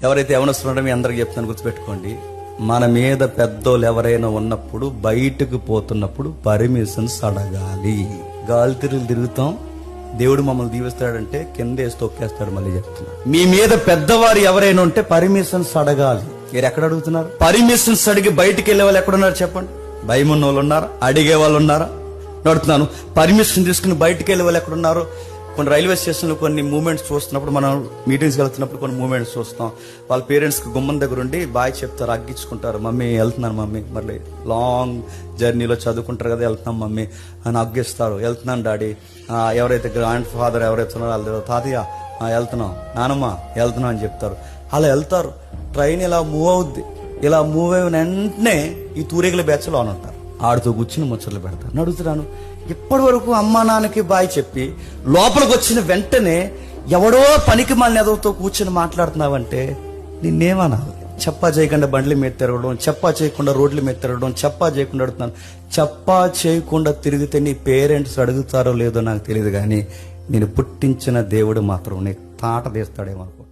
ఎవరైతే యవనస్తున్నారో మీ అందరికి చెప్తాను, గుర్తుపెట్టుకోండి. మన మీద పెద్దోళ్ళు ఎవరైనా ఉన్నప్పుడు బయటకు పోతున్నప్పుడు పర్మిషన్స్ అడగాలి. గాలి తిరుగుతాం, దేవుడు మమ్మల్ని దీవిస్తాడంటే కింద వేసి తొక్కేస్తాడు. మళ్ళీ చెప్తున్నాడు, మీ మీద పెద్దవారు ఎవరైనా ఉంటే పర్మిషన్స్ అడగాలి. మీరు ఎక్కడ అడుగుతున్నారు? పర్మిషన్స్ అడిగి బయటికి వెళ్ళే వాళ్ళు ఎక్కడున్నారు చెప్పండి? భయం ఉన్న వాళ్ళు ఉన్నారా? అడిగే వాళ్ళు ఉన్నారా? అడుగుతున్నాను, పర్మిషన్ తీసుకుని బయటికి వెళ్ళే వాళ్ళు ఎక్కడున్నారు? కొన్ని రైల్వే స్టేషన్లో కొన్ని మూమెంట్స్ చూస్తున్నప్పుడు, మనం మీటింగ్స్కి వెళ్తున్నప్పుడు కొన్ని మూమెంట్స్ చూస్తాం. వాళ్ళ పేరెంట్స్కి గుమ్మం దగ్గర ఉండి బాయ్ చెప్తారు, అగ్గించుకుంటారు. మమ్మీ వెళ్తున్నాను మమ్మీ, మళ్ళీ లాంగ్ జర్నీలో చదువుకుంటారు కదా, వెళ్తున్నాం మమ్మీ అని అగ్గిస్తారు. వెళ్తున్నాను డాడీ. ఎవరైతే గ్రాండ్ ఫాదర్ ఎవరైతే ఉన్నారో వాళ్ళు తాతయ్య వెళ్తున్నాం, నానమ్మ వెళ్తున్నాం అని చెప్తారు. అలా వెళ్తారు. ట్రైన్ ఇలా మూవ్ అవుద్ది. ఇలా మూవ్ అయిన వెంటనే ఈ తూరేగుల బ్యాచ్లో అని ఉంటారు, ఆడుతూ కూర్చుని ముచ్చట్లు పెడతారు. అడుగుతున్నాను, ఇప్పటి వరకు అమ్మా నాన్నకి బాయ్ చెప్పి లోపలికి వచ్చిన వెంటనే ఎవడో పనికి మాలిన ఎదవతో కూర్చొని మాట్లాడుతున్నావంటే నిన్నేమనాలి? చెప్పా చేయకుండా బండ్ల మీద తిరగడం, చెప్పా చేయకుండా రోడ్ల మీద తిరగడం, చెప్పా చేయకుండా అడుగుతున్నాను. చెప్పా చేయకుండా తిరిగితే నీ పేరెంట్స్ అడుగుతారో లేదో నాకు తెలియదు, కానీ నేను పుట్టించిన దేవుడు మాత్రం నీకు తాట తీస్తాడేమో అనుకో.